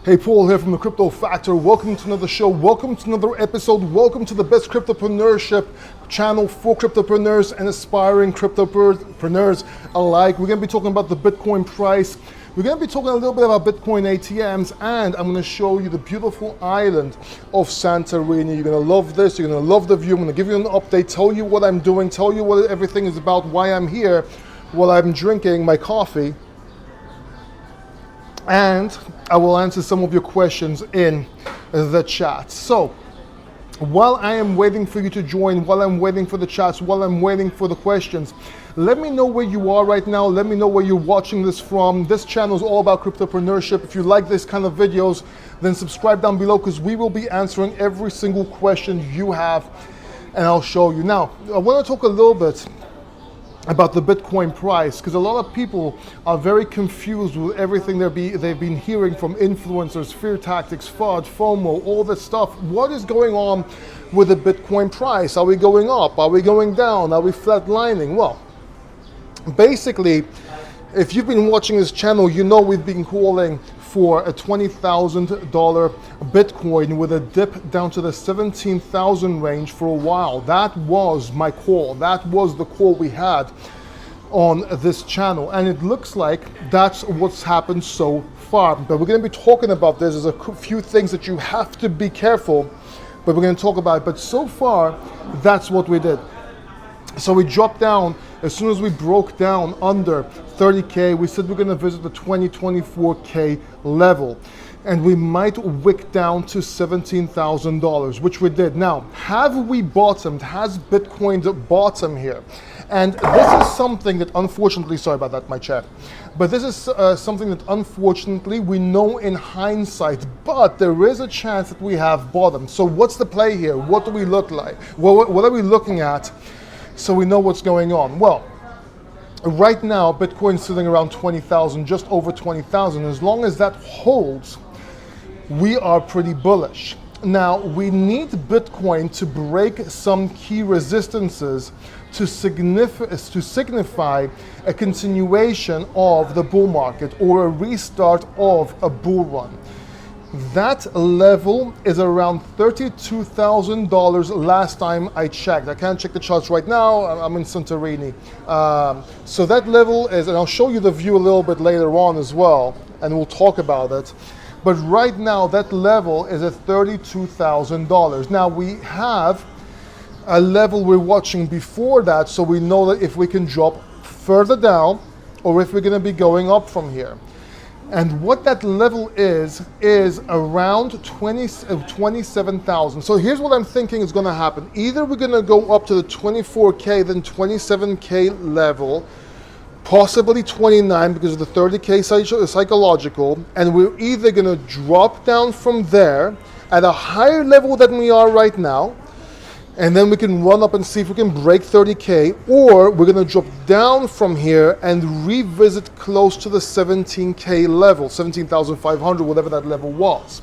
Hey, Paul here from the Crypto Factor. Welcome to another show. Welcome to another episode. Welcome to the best cryptopreneurship channel for cryptopreneurs and aspiring cryptopreneurs alike. We're going to be talking about the Bitcoin price. We're going to be talking a little bit about Bitcoin ATMs, and I'm going to show you the beautiful island of Santorini. You're going to love this. You're going to love the view. I'm going to give you an update, tell you what I'm doing, tell you what everything is about, why I'm here, while I'm drinking my coffee. And I will answer some of your questions in the chat. So while I am waiting for you to join, while I'm waiting for the chats, while I'm waiting for the questions, let me know where you are right now. Let me know where you're watching this from. This channel is all about cryptopreneurship. If you like this kind of videos, then subscribe down below, because we will be answering every single question you have, and I'll show you. Now, I want to talk a little bit about the Bitcoin price, because a lot of people are very confused with everything they've been hearing from influencers, fear tactics, FUD, FOMO, all this stuff. What is going on with the Bitcoin price? Are we going up? Are we going down? Are we flatlining? Well, basically, if you've been watching this channel, you know we've been calling for a $20,000 Bitcoin with a dip down to the 17,000 range for a while. That was my call. That was the call we had on this channel. And it looks like that's what's happened so far. But we're going to be talking about this. There's a few things that you have to be careful, but we're going to talk about it. But so far, that's what we did. So we dropped down. As soon as we broke down under 30K, we said we're going to visit the 24K level, and we might wick down to $17,000, which we did. Now, have we bottomed? Has Bitcoin bottomed here? And this is something that unfortunately, sorry about that, my chat, but this is something that unfortunately we know in hindsight, but there is a chance that we have bottomed. So what's the play here? What do we look like? What are we looking at so we know what's going on? Well, right now, Bitcoin's sitting around 20,000, just over 20,000. As long as that holds, we are pretty bullish. Now, we need Bitcoin to break some key resistances to signify a continuation of the bull market or a restart of a bull run. That level is around $32,000 last time I checked. I can't check the charts right now. I'm in Santorini. So that level is, and I'll show you the view a little bit later on as well, and we'll talk about it. But right now, that level is at $32,000. Now, we have a level we're watching before that, so we know that if we can drop further down or if we're going to be going up from here. And what that level is around 27,000. So here's what I'm thinking is going to happen. Either we're going to go up to the 24K, then 27K level, possibly 29 because of the 30K psychological, and we're either going to drop down from there at a higher level than we are right now, and then we can run up and see if we can break 30K, or we're going to drop down from here and revisit close to the 17K level, 17,500, whatever that level was.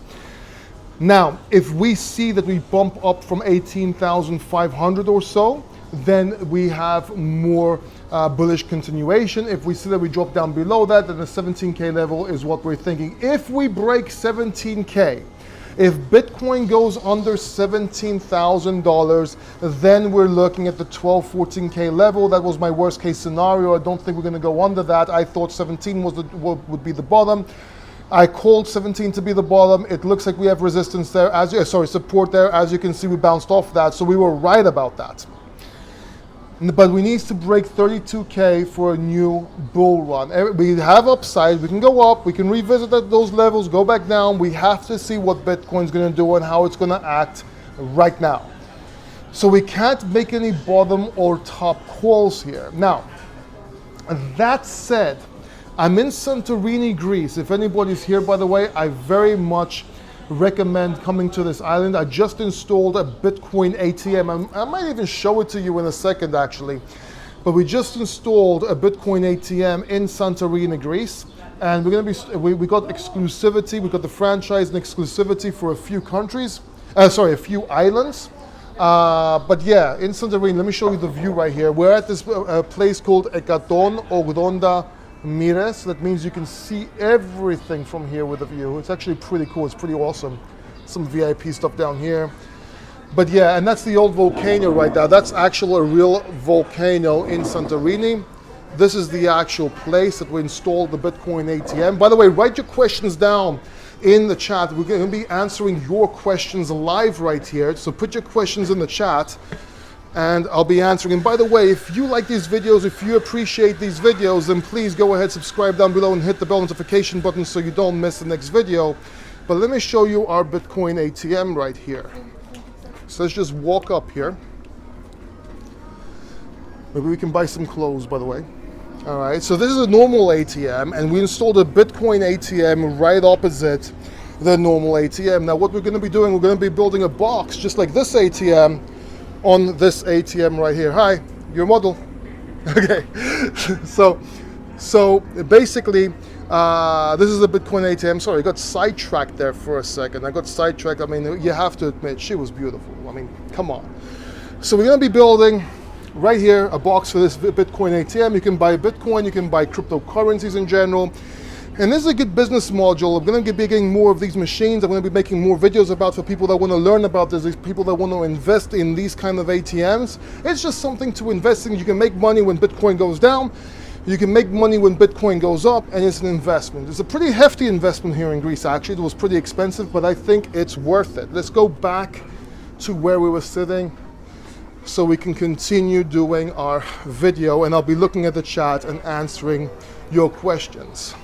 Now, if we see that we bump up from 18,500 or so, then we have more bullish continuation. If we see that we drop down below that, then the 17K level is what we're thinking. If we break 17K, if Bitcoin goes under $17,000, then we're looking at the 14K level. That was my worst case scenario. I don't think we're going to go under that. I thought 17 would be the bottom. I called 17 to be the bottom. It looks like we have resistance there, support there. As you can see, we bounced off that, so we were right about that. But we need to break 32K for a new bull run. We have upside. We can go up. We can revisit those levels, go back down. We have to see what Bitcoin's going to do and how it's going to act right now. So we can't make any bottom or top calls here. Now, that said, I'm in Santorini, Greece. If anybody's here, by the way, I very much recommend coming to this island. I just installed a Bitcoin ATM. I might even show it to you in a second, actually. But we just installed a Bitcoin ATM in Santorini, Greece, and we're going to be. We got exclusivity. We got the franchise and exclusivity for a few countries. A few islands. But yeah, in Santorini, let me show you the view right here. We're at this place called 180 Mires. That means you can see everything from here with a view. It's actually pretty cool. It's pretty awesome. Some VIP stuff down here. But yeah, and that's the old volcano right now. That's actually a real volcano in Santorini. This is the actual place that we installed the Bitcoin ATM. By the way, write your questions down in the chat. We're going to be answering your questions live right here. So put your questions in the chat and I'll be answering. And by the way, if you like these videos, if you appreciate these videos, then please go ahead, subscribe down below and hit the bell notification button so you don't miss the next video. But let me show you our Bitcoin ATM right here. So let's just walk up here. Maybe we can buy some clothes, by the way. All right, so this is a normal ATM, and we installed a Bitcoin ATM right opposite the normal ATM. Now, what we're going to be doing, we're going to be building a box just like this ATM on this ATM right here. Hi, you're a model. Okay, so basically, this is a Bitcoin ATM. Sorry, I got sidetracked there for a second. I got sidetracked. I mean, you have to admit, she was beautiful. I mean, come on. So we're going to be building right here a box for this Bitcoin ATM. You can buy Bitcoin, you can buy cryptocurrencies in general. And this is a good business module. I'm going to be getting more of these machines. I'm going to be making more videos about for people that want to learn about this, these people that want to invest in these kind of ATMs. It's just something to invest in. You can make money when Bitcoin goes down. You can make money when Bitcoin goes up, and it's an investment. It's a pretty hefty investment here in Greece, actually. It was pretty expensive, but I think it's worth it. Let's go back to where we were sitting so we can continue doing our video, and I'll be looking at the chat and answering your questions.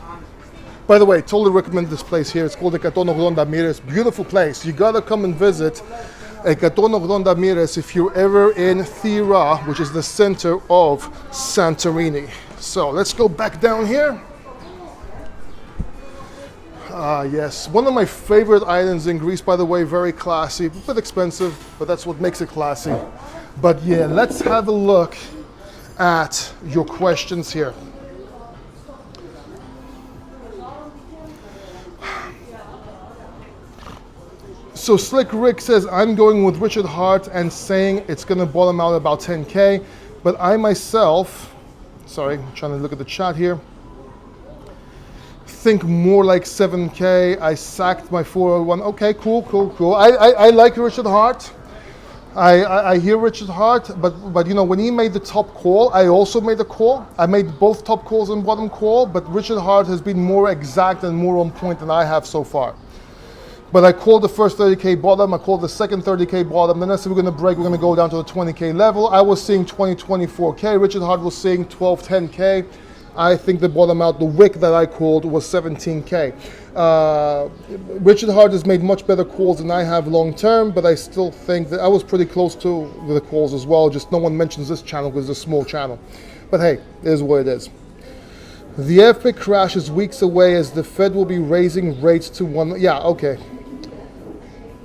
By the way, totally recommend this place here. It's called 180 Mires. Beautiful place. You gotta come and visit 180 Mires if you're ever in Thera, which is the center of Santorini. So let's go back down here. Yes, one of my favorite islands in Greece, by the way, very classy, a bit expensive, but that's what makes it classy. But yeah, let's have a look at your questions here. So Slick Rick says, I'm going with Richard Hart and saying it's going to bottom out about 10K, but I myself, sorry, I'm trying to look at the chat here, think more like 7K. I sacked my 401. Okay, cool. I like Richard Hart. I hear Richard Hart, but you know, when he made the top call, I also made a call. I made both top calls and bottom call, but Richard Hart has been more exact and more on point than I have so far. But I called the first 30K bottom, I called the second 30K bottom, then I said we're gonna break, we're gonna go down to the 20K level. I was seeing 24K, Richard Hart was seeing 10K. I think the bottom out, the wick that I called was 17K. Richard Hart has made much better calls than I have long term, but I still think that I was pretty close to the calls as well, just no one mentions this channel because it's a small channel. But hey, it is what it is. The epic crash is weeks away as the Fed will be raising rates to 1. Yeah, okay.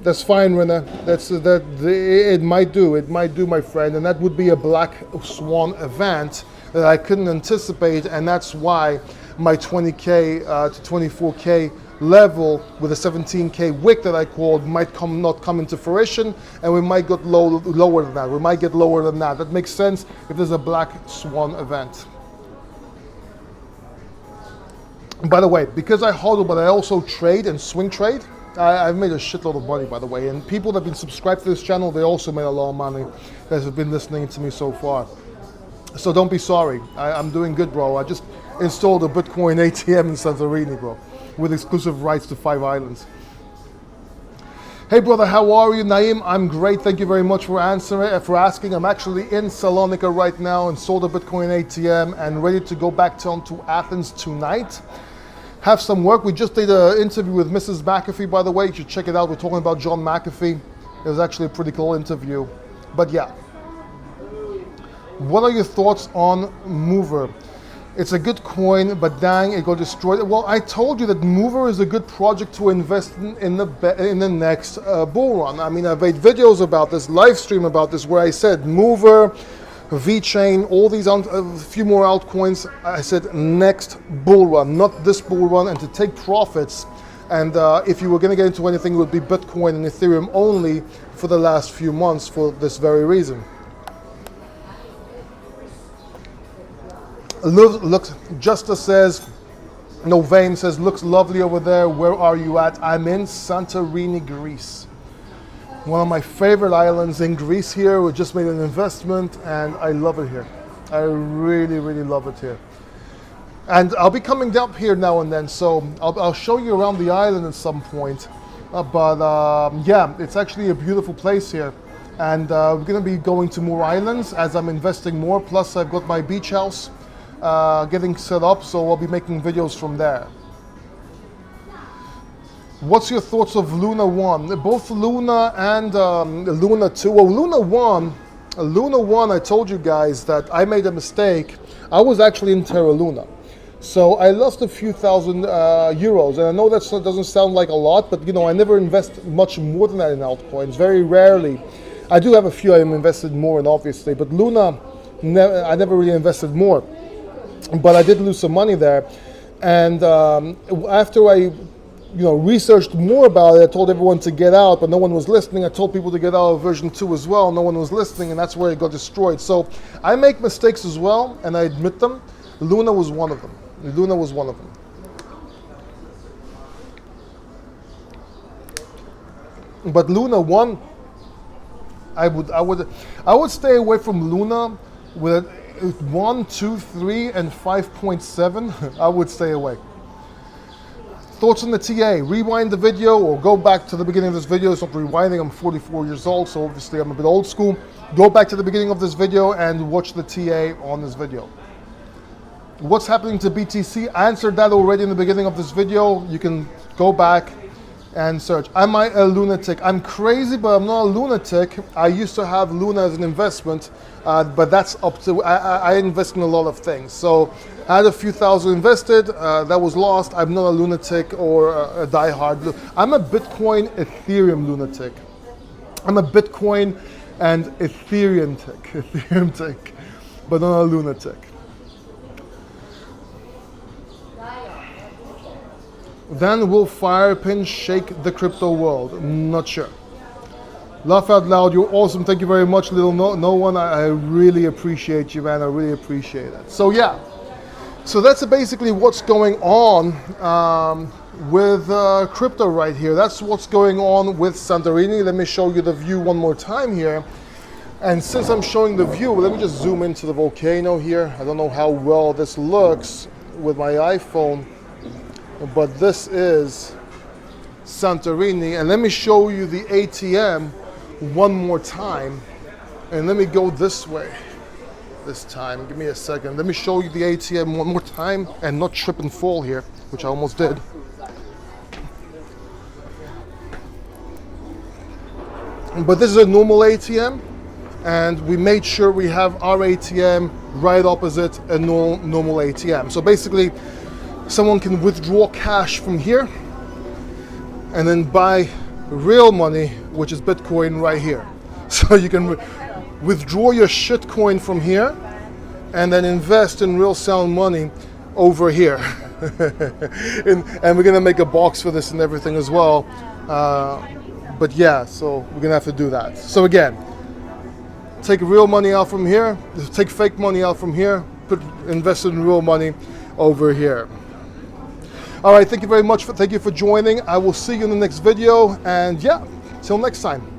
That's fine, Rena. It might do, my friend, and that would be a black swan event that I couldn't anticipate, and that's why my 20K to 24K level with a 17K wick that I called might not come into fruition, and we might get lower than that. We might get lower than that. That makes sense if there's a black swan event. By the way, because I hodl, but I also trade and swing trade, I've made a shitload of money, by the way, and people that have been subscribed to this channel, they also made a lot of money that have been listening to me so far. So don't be sorry. I'm doing good, bro. I just installed a Bitcoin ATM in Santorini, bro, with exclusive rights to 5 islands. Hey, brother, how are you, Naim? I'm great. Thank you very much for asking. I'm actually in Salonika right now, installed a Bitcoin ATM and ready to go back to Athens tonight. Have some work. We just did an interview with Mrs. McAfee, by the way. You should check it out. We're talking about John McAfee. It was actually a pretty cool interview. But yeah. What are your thoughts on Mover? It's a good coin, but dang, it got destroyed. Well, I told you that Mover is a good project to invest in the next bull run. I mean, I've made videos about this, live stream about this, where I said Mover, VeChain, all these, a few more altcoins. I said next bull run, not this bull run, and to take profits. And if you were going to get into anything, it would be Bitcoin and Ethereum only for the last few months for this very reason. Looks, Justice says, no, Vane says, looks lovely over there. Where are you at? I'm in Santorini, Greece. One of my favorite islands in Greece here. We just made an investment and I love it here. I really, really love it here. And I'll be coming down here now and then, so I'll show you around the island at some point. Yeah, it's actually a beautiful place here. And we're gonna be going to more islands as I'm investing more. Plus I've got my beach house getting set up, so I'll be making videos from there. What's your thoughts of Luna 1? Both Luna and Luna 2. Well, Luna 1, I told you guys that I made a mistake. I was actually in Terra Luna. So I lost a few thousand euros. And I know that doesn't sound like a lot, but you know, I never invest much more than that in altcoins, very rarely. I do have a few I'm invested more in, obviously, but Luna, I never really invested more. But I did lose some money there, and after I, researched more about it, I told everyone to get out, but no one was listening. I told people to get out of version 2 as well. No one was listening, and that's where it got destroyed. So I make mistakes as well, and I admit them. Luna was one of them. Luna was one of them. But Luna 1, I would stay away from Luna with 1, 2, 3, and 5.7. I would stay away. Thoughts on the TA? Rewind the video or go back to the beginning of this video. It's not rewinding. I'm 44 years old, so obviously I'm a bit old school. Go back to the beginning of this video and watch the TA on this video. What's happening to BTC? I answered that already in the beginning of this video. You can go back and search. Am I a lunatic? I'm crazy, but I'm not a lunatic. I used to have Luna as an investment, but that's up to, I invest in a lot of things. So I had a few thousand invested, that was lost. I'm not a lunatic or a diehard. I'm a Bitcoin, Ethereum lunatic. I'm a Bitcoin and Ethereum tick, but not a lunatic. Then will Firepin shake the crypto world? Not sure. Laugh out loud, you're awesome. Thank you very much, little no one. I really appreciate you, man. I really appreciate it. So yeah, so that's basically what's going on with crypto right here. That's what's going on with Santorini. Let me show you the view one more time here. And since I'm showing the view, let me just zoom into the volcano here. I don't know how well this looks with my iPhone, but this is Santorini. And let me show you the ATM one more time. And let me go this way this time. Give me a second. Let me show you the ATM one more time and not trip and fall here, which I almost did. But this is a normal ATM, and we made sure we have our ATM right opposite a normal ATM. So basically, someone can withdraw cash from here and then buy real money, which is Bitcoin, right here. So you can withdraw your shitcoin from here and then invest in real sound money over here. And we're gonna make a box for this and everything as well. But yeah, so we're gonna have to do that. So again, take real money out from here, take fake money out from here, invest in real money over here. All right, thank you very much. Thank you for joining. I will see you in the next video. And yeah, till next time.